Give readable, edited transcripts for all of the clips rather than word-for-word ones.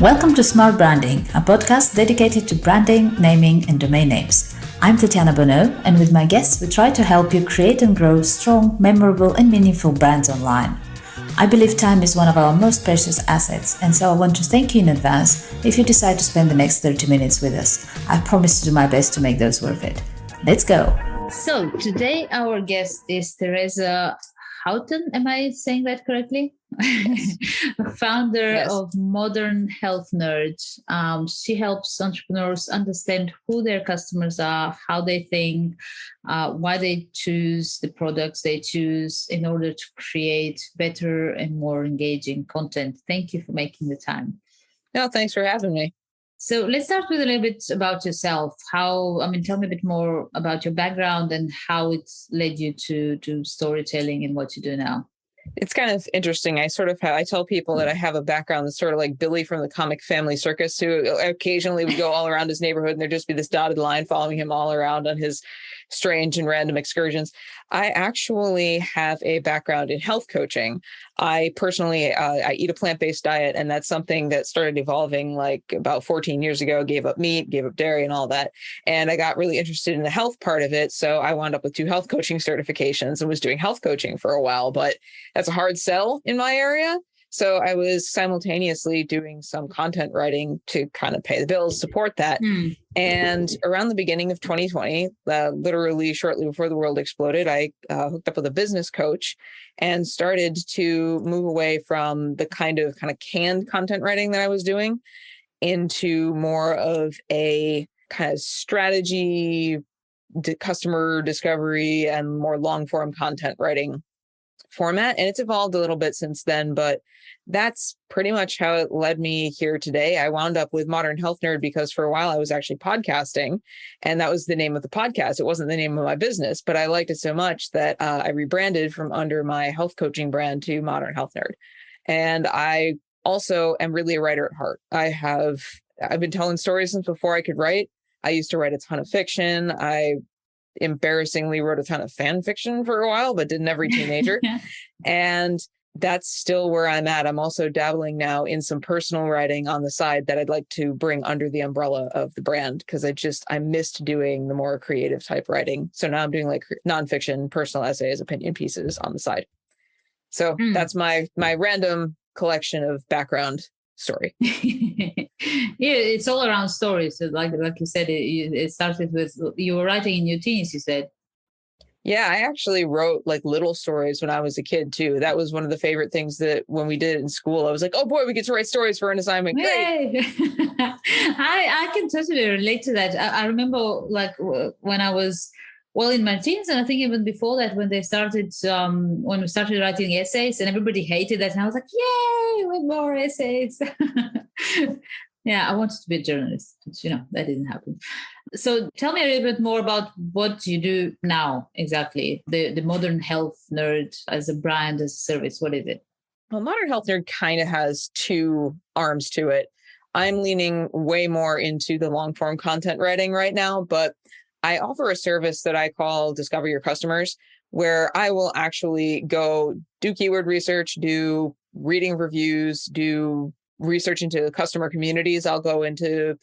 Welcome to Smart Branding, a podcast dedicated to branding, naming, and domain names. I'm Tatiana Bonneau, and with my guests, we try to help you create and grow strong, memorable, and meaningful brands online. I believe time is one of our most precious assets, and so I want to thank you in advance if you decide to spend the next 30 minutes with us. I promise to do my best to make those worth it. Let's go. So today our guest is Theresa Houghton. Am I saying that correctly? Yes. Founder of Modern Health Nerds. She helps entrepreneurs understand who their customers are, how they think, why they choose the products they choose in order to create better and more engaging content. Thank you for making the time. No, thanks for having me. So let's start with a little bit about yourself. Tell me a bit more about your background and how it's led you to storytelling and what you do now. It's kind of interesting. I tell people that I have a background that's sort of like Billy from the comic Family Circus, who occasionally would go all around his neighborhood and there'd just be this dotted line following him all around on his strange and random excursions. I actually have a background in health coaching. I personally, I eat a plant-based diet, and that's something that started evolving like about 14 years ago, gave up meat, gave up dairy and all that. And I got really interested in the health part of it. So I wound up with 2 health coaching certifications and was doing health coaching for a while, but that's a hard sell in my area. So I was simultaneously doing some content writing to kind of pay the bills, support that. And around the beginning of 2020, literally shortly before the world exploded, I hooked up with a business coach and started to move away from the kind of canned content writing that I was doing into more of a kind of strategy, customer discovery, and more long form content writing format. And it's evolved a little bit since then, but that's pretty much how it led me here today. I wound up with Modern Health Nerd because for a while I was actually podcasting, and that was the name of the podcast. It wasn't the name of my business, but I liked it so much that I rebranded from under my health coaching brand to Modern Health Nerd. And I also am really a writer at heart. I've been telling stories since before I could write. I used to write a ton of fiction. I embarrassingly wrote a ton of fan fiction for a while, but didn't every teenager. And that's still where I'm at. I'm also dabbling now in some personal writing on the side that I'd like to bring under the umbrella of the brand, because I missed doing the more creative type writing. So now I'm doing like nonfiction, personal essays, opinion pieces on the side. So that's my random collection of background story. Yeah, it's all around stories. So like you said, it started with, you were writing in your teens, you said. Yeah, I actually wrote like little stories when I was a kid too. That was one of the favorite things that when we did it in school, I was like, oh boy, we get to write stories for an assignment. Great. I can totally relate to that. I remember like when I was in my teens, and I think even before that, when they started, when we started writing essays, and everybody hated that, and I was like, yay, with more essays. Yeah, I wanted to be a journalist, but that didn't happen. So tell me a little bit more about what you do now exactly, the Modern Health Nerd as a brand, as a service. What is it? Well, Modern Health Nerd kind of has 2 arms to it. I'm leaning way more into the long form content writing right now, but I offer a service that I call Discover Your Customers, where I will actually go do keyword research, do reading reviews, do research into customer communities. I'll go into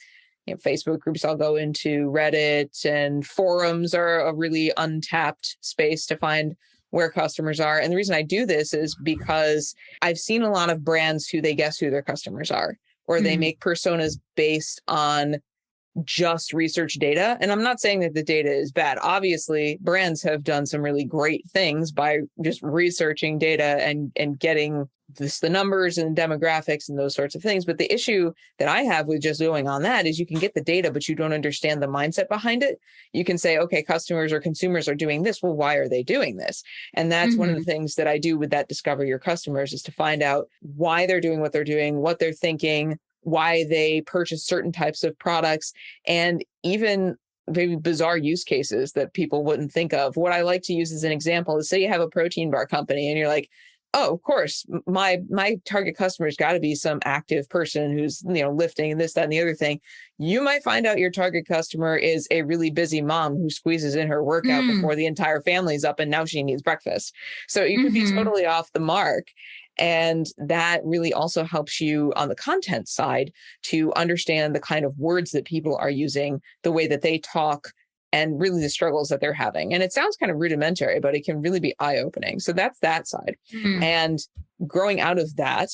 Facebook groups, I'll go into Reddit, and forums are a really untapped space to find where customers are. And the reason I do this is because I've seen a lot of brands who they guess who their customers are, or they make personas based on just research data. And I'm not saying that the data is bad. Obviously, brands have done some really great things by just researching data and getting the numbers and demographics and those sorts of things. But the issue that I have with just going on that is you can get the data, but you don't understand the mindset behind it. You can say, okay, customers or consumers are doing this. Well, why are they doing this? And that's one of the things that I do with that Discover Your Customers, is to find out why they're doing what they're doing, what they're thinking, why they purchase certain types of products, and even maybe bizarre use cases that people wouldn't think of. What I like to use as an example is, say you have a protein bar company and you're like, Oh, of course. My target customer's got to be some active person who's, lifting and this, that, and the other thing. You might find out your target customer is a really busy mom who squeezes in her workout Mm. before the entire family's up and now she needs breakfast. So you could be Mm-hmm. totally off the mark. And that really also helps you on the content side to understand the kind of words that people are using, the way that they talk, and really the struggles that they're having. And it sounds kind of rudimentary, but it can really be eye-opening. So that's that side. Mm. And growing out of that,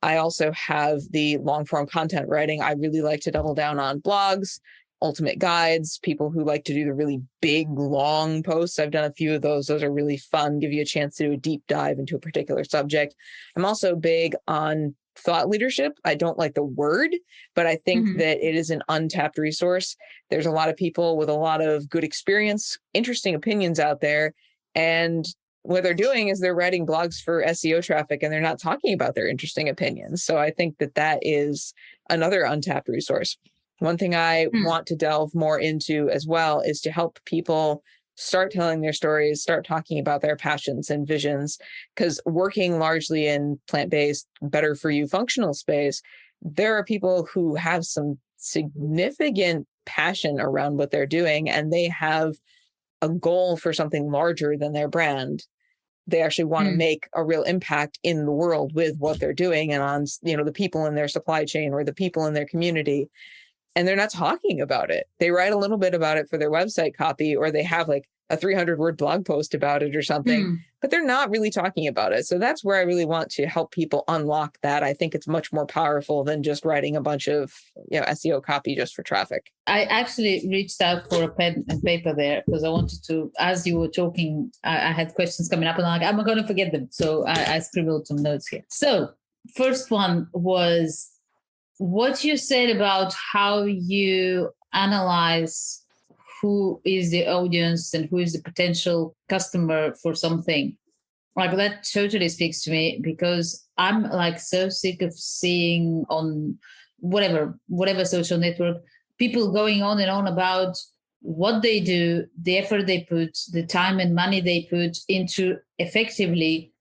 I also have the long form content writing. I really like to double down on blogs, ultimate guides, people who like to do the really big, long posts. I've done a few of those. Those are really fun, give you a chance to do a deep dive into a particular subject. I'm also big on thought leadership. I don't like the word, but I think Mm-hmm. that it is an untapped resource. There's a lot of people with a lot of good experience, interesting opinions out there. And what they're doing is they're writing blogs for SEO traffic and they're not talking about their interesting opinions. So I think that that is another untapped resource. One thing I want to delve more into as well is to help people start telling their stories, start talking about their passions and visions, because working largely in plant-based, better for you functional space, there are people who have some significant passion around what they're doing, and they have a goal for something larger than their brand. They actually want to make a real impact in the world with what they're doing and on, the people in their supply chain or the people in their community. And they're not talking about it. They write a little bit about it for their website copy, or they have like a 300-word blog post about it or something, but they're not really talking about it. So that's where I really want to help people unlock that. I think it's much more powerful than just writing a bunch of SEO copy just for traffic. I actually reached out for a pen and paper there because I wanted to, as you were talking, I had questions coming up and I'm like, I'm going to forget them. So I scribbled some notes here. So first one was what you said about how you analyze who is the audience and who is the potential customer for something. Like that totally speaks to me because I'm like so sick of seeing on whatever social network, people going on and on about what they do, the effort they put, the time and money they put into effectively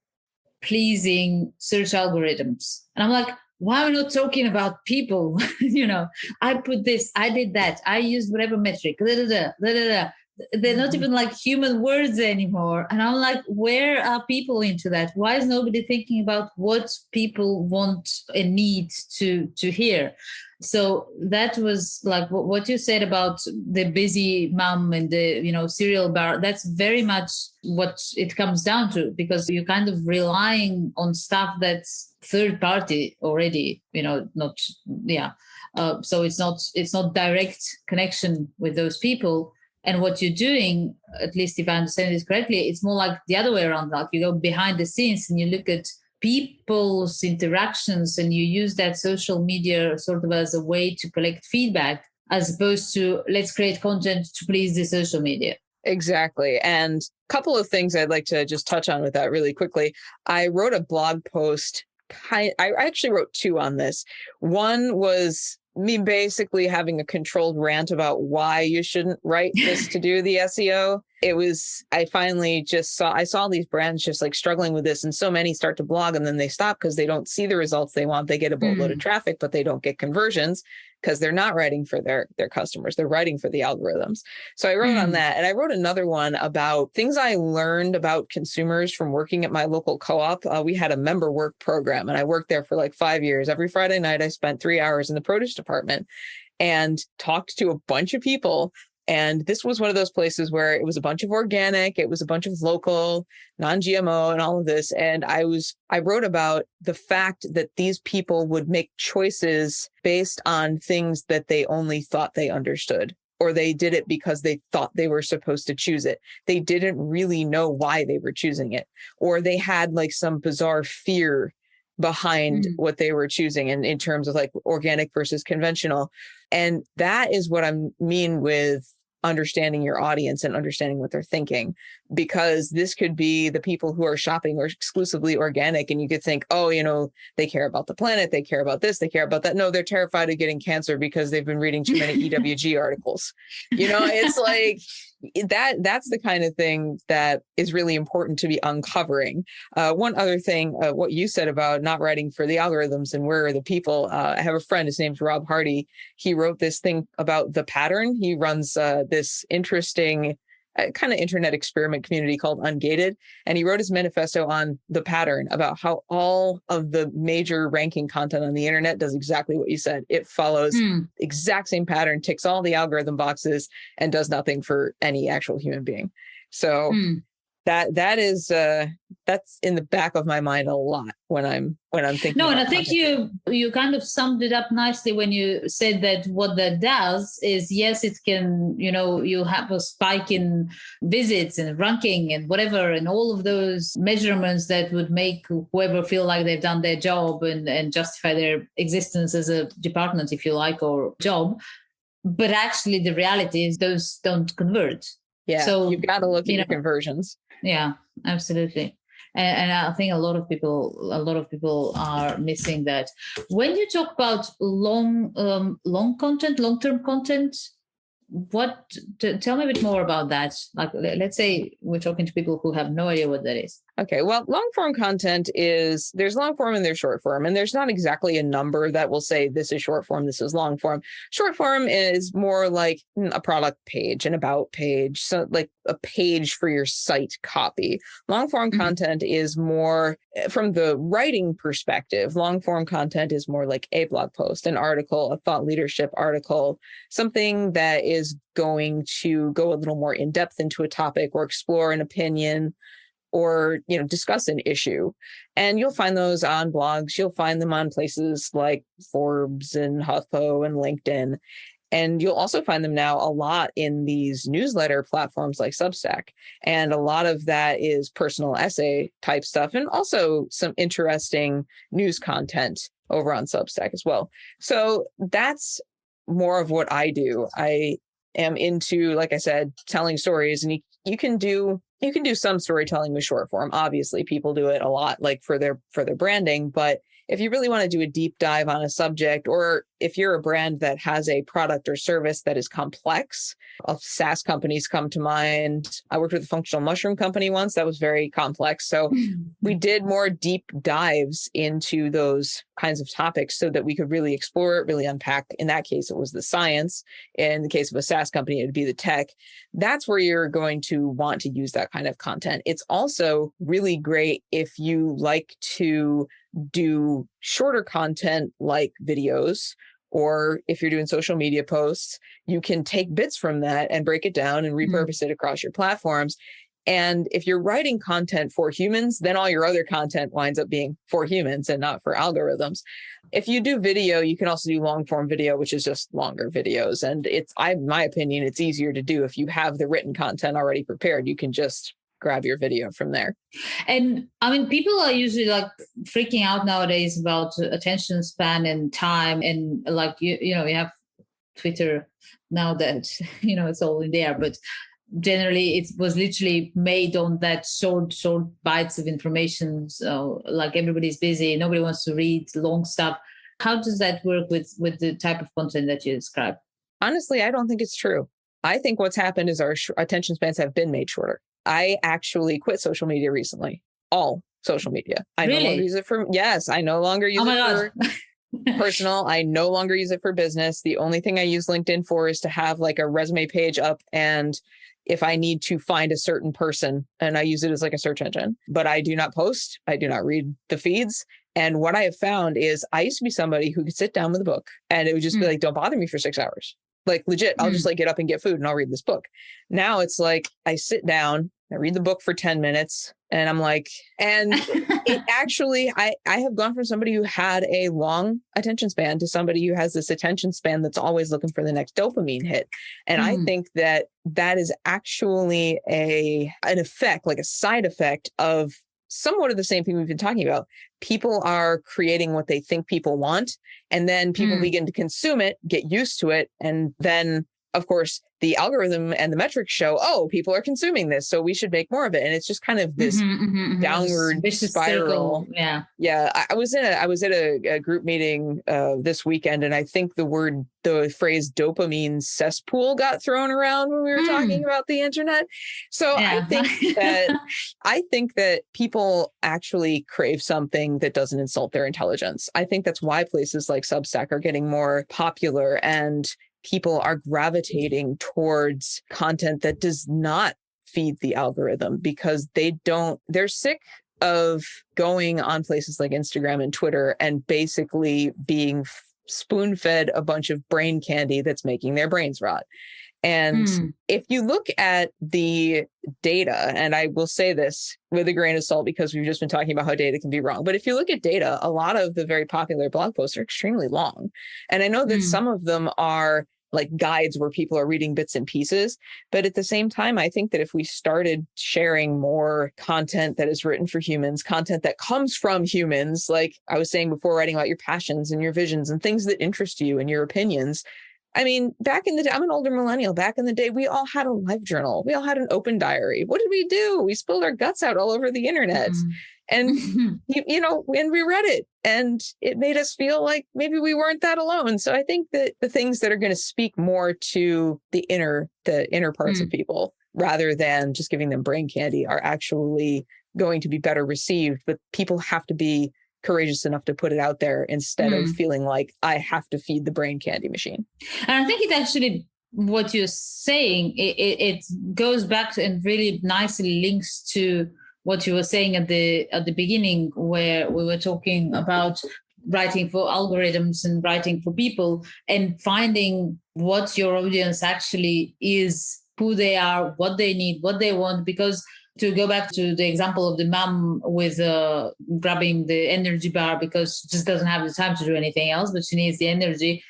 pleasing search algorithms. And I'm like, why are we not talking about people? I put this, I did that, I used whatever metric, They're not even like human words anymore. And I'm like, where are people into that? Why is nobody thinking about what people want and need to hear? So that was like what you said about the busy mom and the cereal bar. That's very much what it comes down to, because you're kind of relying on stuff that's third party already. Not so it's not direct connection with those people. And what you're doing, at least if I understand this correctly, it's more like the other way around. Like you go behind the scenes and you look at people's interactions and you use that social media sort of as a way to collect feedback, as opposed to let's create content to please the social media. Exactly. And a couple of things I'd like to just touch on with that really quickly. I wrote a blog post. I actually wrote two on this. One was me basically having a controlled rant about why you shouldn't write this to do the SEO. I finally just I saw these brands just like struggling with this, and so many start to blog and then they stop because they don't see the results they want. They get a boatload of traffic, but they don't get conversions because they're not writing for their customers. They're writing for the algorithms. So I wrote on that. And I wrote another one about things I learned about consumers from working at my local co-op. We had a member work program and I worked there for like 5 years. Every Friday night, I spent 3 hours in the produce department and talked to a bunch of people. And this was one of those places where it was a bunch of organic, it was a bunch of local, non-GMO and all of this. And I wrote about the fact that these people would make choices based on things that they only thought they understood, or they did it because they thought they were supposed to choose it. They didn't really know why they were choosing it, or they had like some bizarre fear behind what they were choosing in terms of like organic versus conventional. And that is what I mean with understanding your audience and understanding what they're thinking. because this could be the people who are shopping or exclusively organic. And you could think, oh, they care about the planet. They care about this. They care about that. No, they're terrified of getting cancer because they've been reading too many EWG articles. It's like that's the kind of thing that is really important to be uncovering. One other thing, what you said about not writing for the algorithms and where are the people. I have a friend, his name's Rob Hardy. He wrote this thing about the pattern. He runs this interesting kind of internet experiment community called Ungated. And he wrote his manifesto on the pattern about how all of the major ranking content on the internet does exactly what you said. It follows the exact same pattern, ticks all the algorithm boxes, and does nothing for any actual human being. So that's in the back of my mind a lot when I'm thinking. No, and I think you kind of summed it up nicely when you said that what that does is, yes, it can, you have a spike in visits and ranking and whatever, and all of those measurements that would make whoever feel like they've done their job and justify their existence as a department, if you like, or job. But actually the reality is those don't convert. Yeah, so you've got to look at your conversions. Yeah, absolutely. And I think a lot of people are missing that. When you talk about long-term content, tell me a bit more about that. Like, let's say we're talking to people who have no idea what that is. Okay, well, long form content there's long form and there's short form, and there's not exactly a number that will say this is short form, this is long form. Short form is more like a product page, an about page, so like a page for your site copy. Long form content is more, from the writing perspective, long form content is more like a blog post, an article, a thought leadership article, something that is going to go a little more in depth into a topic or explore an opinion or discuss an issue. And you'll find those on blogs. You'll find them on places like Forbes and HuffPo and LinkedIn. And you'll also find them now a lot in these newsletter platforms like Substack. And a lot of that is personal essay type stuff, and also some interesting news content over on Substack as well. So that's more of what I do. I am into, like I said, telling stories, and you can do some storytelling with short form. Obviously, people do it a lot, like for their branding. But if you really want to do a deep dive on a subject, or if you're a brand that has a product or service that is complex, SaaS companies come to mind. I worked with a functional mushroom company once that was very complex. So we did more deep dives into those kinds of topics so that we could really explore it, really unpack. In that case, it was the science. In the case of a SaaS company, it'd be the tech. That's where you're going to want to use that kind of content. It's also really great if you like to do shorter content like videos, or if you're doing social media posts, you can take bits from that and break it down and repurpose it across your platforms. And if you're writing content for humans, then all your other content winds up being for humans and not for algorithms. If you do video, you can also do long form video, which is just longer videos. And in my opinion, it's easier to do if you have the written content already prepared. You can just grab your video from there. And I mean, people are usually like freaking out nowadays about attention span and time. And like, you have Twitter now that, it's all in there, but generally it was literally made on that short bites of information. So like everybody's busy. Nobody wants to read long stuff. How does that work with the type of content that you describe? Honestly, I don't think it's true. I think what's happened is our attention spans have been made shorter. I actually quit social media recently. All social media. I no longer use it for, yes, I no longer use it for personal. I no longer use it for business. The only thing I use LinkedIn for is to have like a resume page up, and if I need to find a certain person, and I use it as like a search engine. But I do not post. I do not read the feeds. And what I have found is I used to be somebody who could sit down with a book and it would just be like, don't bother me for 6 hours. Like legit, I'll just like get up and get food and I'll read this book. Now it's like I sit down, I read the book for 10 minutes and I'm like, and it actually, I have gone from somebody who had a long attention span to somebody who has this attention span that's always looking for the next dopamine hit. And I think that is actually an effect, like a side effect of somewhat of the same thing we've been talking about. People are creating what they think people want, and then people begin to consume it, get used to it, and then of course, the algorithm and the metrics show, oh, people are consuming this, so we should make more of it. And it's just kind of this downward Vicious spiral. circle. Yeah. Yeah, I was at a group meeting this weekend, and I think the phrase dopamine cesspool got thrown around when we were talking about the internet. So Yeah. I think that people actually crave something that doesn't insult their intelligence. I think that's why places like Substack are getting more popular, and people are gravitating towards content that does not feed the algorithm, because they're sick of going on places like Instagram and Twitter and basically being spoon-fed a bunch of brain candy that's making their brains rot. And if you look at the data, and I will say this with a grain of salt because we've just been talking about how data can be wrong, but if you look at data, a lot of the very popular blog posts are extremely long. And I know that some of them are like guides where people are reading bits and pieces. But at the same time, I think that if we started sharing more content that is written for humans, content that comes from humans, like I was saying before, writing about your passions and your visions and things that interest you and your opinions. I mean, back in the day, I'm an older millennial. Back in the day, we all had a life journal. We all had an open diary. What did we do? We spilled our guts out all over the internet. And, when we read it, and it made us feel like maybe we weren't that alone. So I think that the things that are going to speak more to the inner parts of people, rather than just giving them brain candy, are actually going to be better received. But people have to be courageous enough to put it out there instead of feeling like I have to feed the brain candy machine. And I think it actually, what you're saying, it goes back and really nicely links to what you were saying at the beginning, where we were talking about writing for algorithms and writing for people, and finding what your audience actually is, who they are, what they need, what they want. Because to go back to the example of the mom with grabbing the energy bar because she just doesn't have the time to do anything else, but she needs the energy.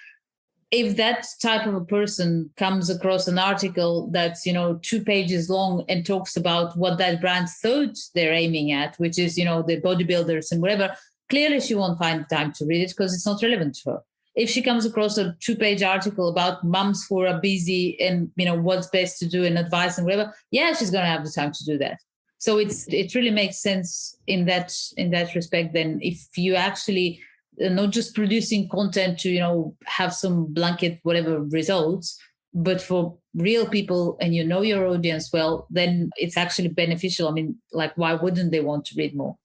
If that type of a person comes across an article that's 2 pages long and talks about what that brand thought they're aiming at, which is the bodybuilders and whatever, clearly she won't find the time to read it because it's not relevant to her. If she comes across a 2-page article about moms who are busy and what's best to do and advice and whatever, yeah, she's going to have the time to do that. So it really makes sense in that respect. Then if you actually not just producing content to have some blanket whatever results, but for real people, and your audience well, then it's actually beneficial. I mean, like, why wouldn't they want to read more?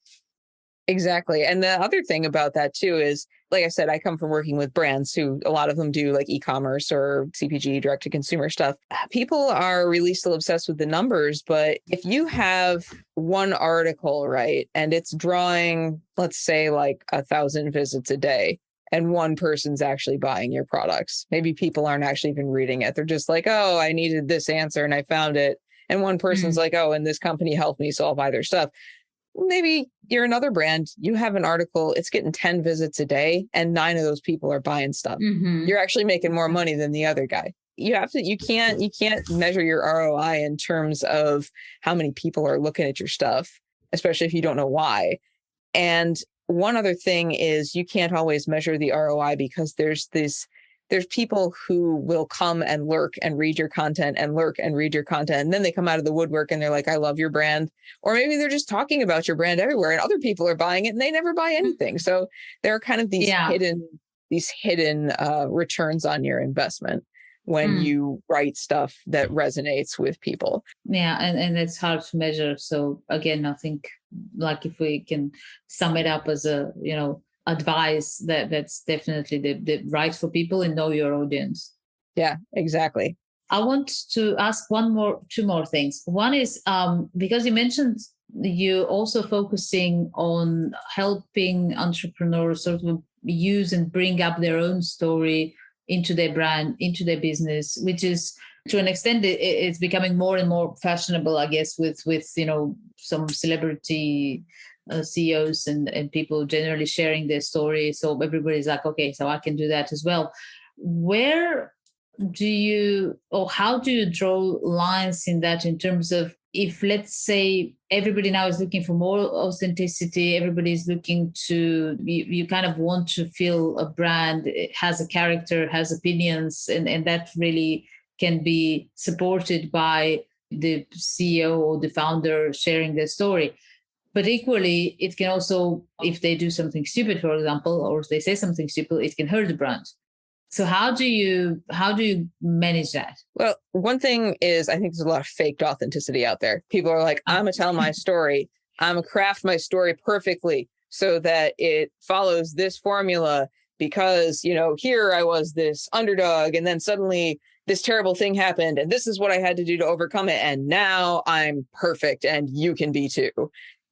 Exactly. And the other thing about that too is, like I said, I come from working with brands who a lot of them do like e-commerce or CPG, direct to consumer stuff. People are really still obsessed with the numbers, but if you have one article, right, and it's drawing, let's say, like 1,000 visits a day, and one person's actually buying your products, maybe people aren't actually even reading it. They're just like, oh, I needed this answer and I found it. And one person's like, oh, and this company helped me, so I'll buy their stuff. Maybe you're another brand, you have an article, it's getting 10 visits a day and 9 of those people are buying stuff. You're actually making more money than the other guy. You can't measure your ROI in terms of how many people are looking at your stuff, especially if you don't know why. And one other thing is you can't always measure the ROI because there's people who will come and lurk and read your content and lurk and read your content. And then they come out of the woodwork and they're like, I love your brand. Or maybe they're just talking about your brand everywhere and other people are buying it and they never buy anything. So there are kind of these hidden returns on your investment when you write stuff that resonates with people. Yeah. And it's hard to measure. So again, I think like if we can sum it up as a, advice, that's definitely the right for people, and know your audience. Yeah, exactly. I want to ask two more things. One is because you mentioned you also focusing on helping entrepreneurs sort of use and bring up their own story into their brand, into their business, which is to an extent it's becoming more and more fashionable, I guess, with some celebrity CEOs and people generally sharing their story. So everybody's like, okay, so I can do that as well. Where do you, or how do you draw lines in that, in terms of, if let's say everybody now is looking for more authenticity, everybody's looking to, you kind of want to feel a brand, it has a character, has opinions, and that really can be supported by the CEO or the founder sharing their story. But equally, it can also, if they do something stupid, for example, or if they say something stupid, it can hurt the brand. So how do you manage that? Well, one thing is, I think there's a lot of faked authenticity out there. People are like, I'm gonna tell my story. I'm gonna craft my story perfectly so that it follows this formula because, here I was this underdog and then suddenly this terrible thing happened and this is what I had to do to overcome it. And now I'm perfect and you can be too.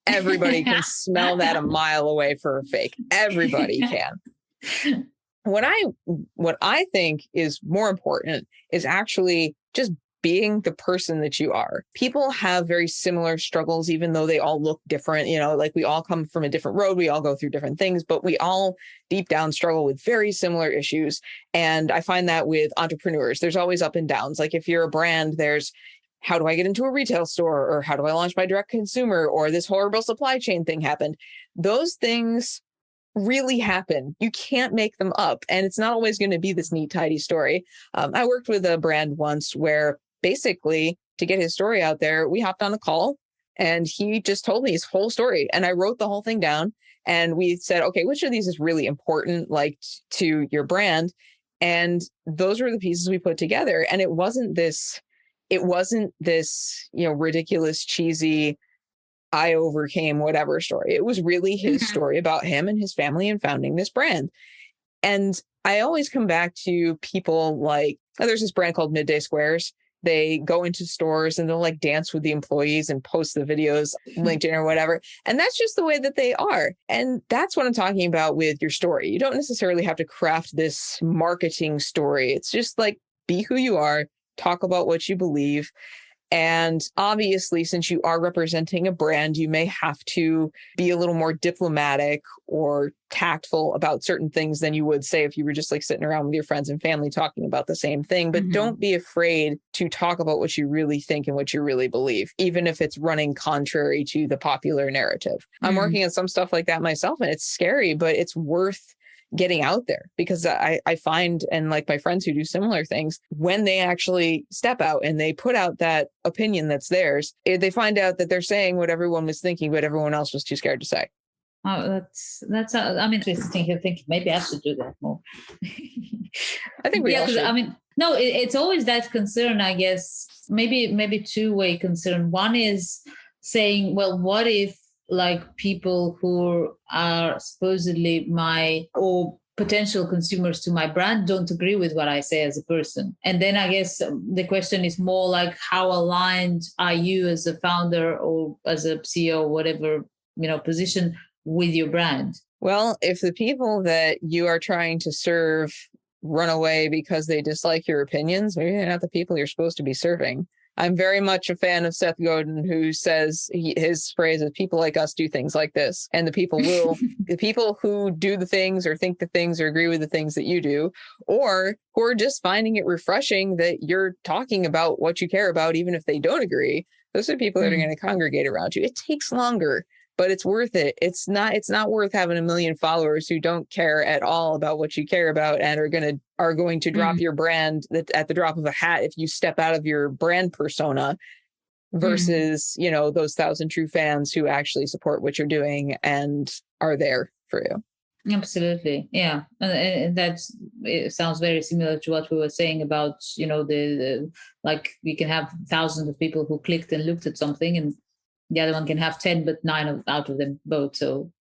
Everybody can smell that a mile away for a fake. Everybody can. What I think is more important is actually just being the person that you are. People have very similar struggles, even though they all look different. Like we all come from a different road. We all go through different things, but we all deep down struggle with very similar issues. And I find that with entrepreneurs, there's always up and downs. Like if you're a brand, there's how do I get into a retail store, or how do I launch my direct consumer, or this horrible supply chain thing happened. Those things really happen. You can't make them up. And it's not always going to be this neat, tidy story. I worked with a brand once where basically to get his story out there, we hopped on a call and he just told me his whole story. And I wrote the whole thing down and we said, okay, which of these is really important, like to your brand? And those were the pieces we put together. And it wasn't this, ridiculous, cheesy, I overcame whatever story. It was really his story about him and his family and founding this brand. And I always come back to people like, there's this brand called Midday Squares. They go into stores and they'll like dance with the employees and post the videos, LinkedIn or whatever. And that's just the way that they are. And that's what I'm talking about with your story. You don't necessarily have to craft this marketing story. It's just like, be who you are, talk about what you believe. And obviously, since you are representing a brand, you may have to be a little more diplomatic or tactful about certain things than you would say if you were just like sitting around with your friends and family talking about the same thing. But don't be afraid to talk about what you really think and what you really believe, even if it's running contrary to the popular narrative. I'm working on some stuff like that myself, and it's scary, but it's worth getting out there because I find, and like my friends who do similar things, when they actually step out and they put out that opinion that's theirs, they find out that they're saying what everyone was thinking, but everyone else was too scared to say. Oh, I'm interested. I think maybe I should do that more. I think we all should. No, it's always that concern, I guess, maybe two-way concern. One is saying, well, what if like people who are supposedly my or potential consumers to my brand don't agree with what I say as a person? And then I guess the question is more like, how aligned are you as a founder or as a CEO, whatever, position with your brand? Well, if the people that you are trying to serve run away because they dislike your opinions, maybe they're not the people you're supposed to be serving. I'm very much a fan of Seth Godin, who says his phrase is people like us do things like this. And the people who do the things or think the things or agree with the things that you do, or who are just finding it refreshing that you're talking about what you care about, even if they don't agree, those are people that are going to congregate around you. It takes longer, but it's worth it. It's not worth having 1 million followers who don't care at all about what you care about and are going to drop your brand at the drop of a hat if you step out of your brand persona versus, those 1,000 true fans who actually support what you're doing and are there for you. Absolutely. Yeah. And it sounds very similar to what we were saying about, the like we can have thousands of people who clicked and looked at something, and the other one can have 10, but 9 out of them vote. So,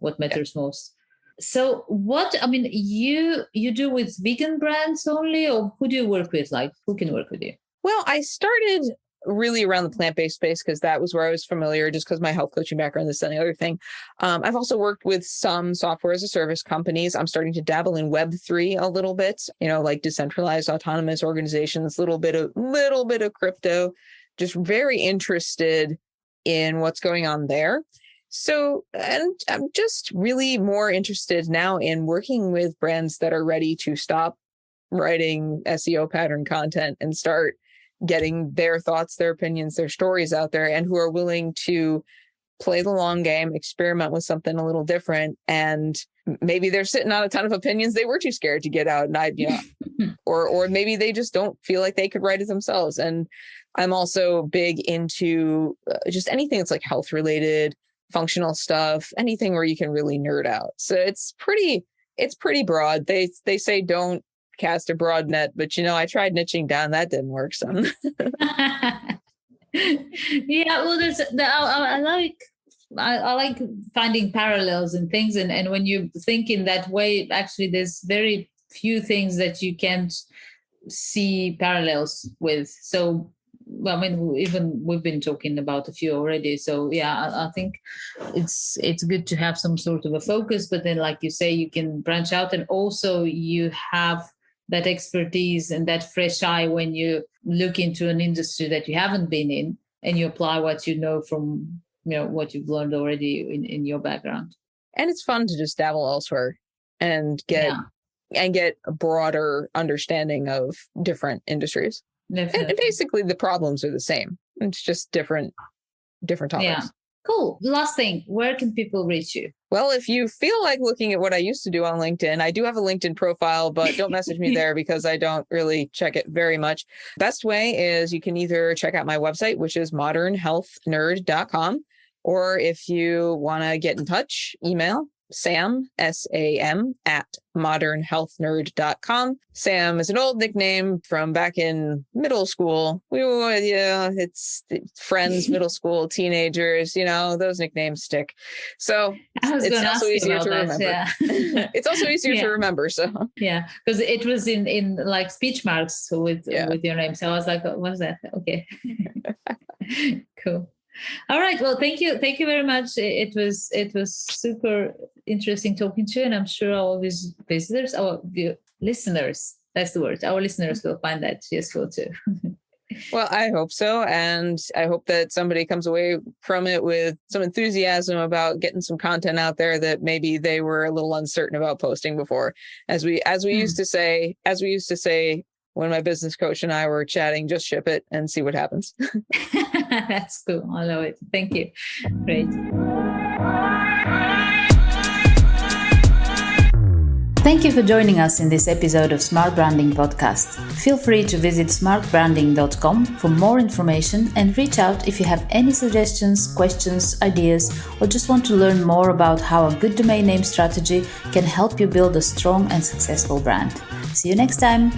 what matters most. So you do with vegan brands only, or who do you work with? Like, who can work with you? Well, I started really around the plant-based space because that was where I was familiar, just because my health coaching background is the other thing. I've also worked with some software as a service companies. I'm starting to dabble in Web3 a little bit, like decentralized autonomous organizations, little bit of crypto, just very interested in what's going on there. So, and I'm just really more interested now in working with brands that are ready to stop writing SEO pattern content and start getting their thoughts, their opinions, their stories out there, and who are willing to play the long game, experiment with something a little different. And maybe they're sitting on a ton of opinions they were too scared to get out. And or maybe they just don't feel like they could write it themselves. And I'm also big into just anything that's like health related, functional stuff, anything where you can really nerd out. So it's pretty broad. They say don't cast a broad net, but I tried niching down. That didn't work. So yeah, well, I like finding parallels and things, and when you think in that way, actually, there's very few things that you can't see parallels with. So, well, I mean, even we've been talking about a few already. So, yeah, I think it's good to have some sort of a focus, but then, like you say, you can branch out, and also you have that expertise and that fresh eye when you look into an industry that you haven't been in, and you apply what you know from what you've learned already in your background. And it's fun to just dabble elsewhere and get a broader understanding of different industries. And basically the problems are the same. It's just different topics. Yeah. Cool. Last thing, where can people reach you? Well, if you feel like looking at what I used to do on LinkedIn, I do have a LinkedIn profile, but don't message me there because I don't really check it very much. Best way is you can either check out my website, which is modernhealthnerd.com, or if you want to get in touch, email Sam, SAM, at modernhealthnerd.com. Sam is an old nickname from back in middle school. It's friends, middle school, teenagers, those nicknames stick. So it's also easier to remember. Yeah. It's also easier to remember. So yeah, because it was in like speech marks with your name. So I was like, what's that? Okay. Cool. All right. Well, thank you very much. It was super interesting talking to you, and I'm sure our visitors, our listeners, that's the word, our listeners will find that useful too. Well, I hope so, and I hope that somebody comes away from it with some enthusiasm about getting some content out there that maybe they were a little uncertain about posting before. As we used to say when my business coach and I were chatting, just ship it and see what happens. That's cool. I love it. Thank you. Great. Thank you for joining us in this episode of Smart Branding Podcast. Feel free to visit smartbranding.com for more information and reach out if you have any suggestions, questions, ideas, or just want to learn more about how a good domain name strategy can help you build a strong and successful brand. See you next time.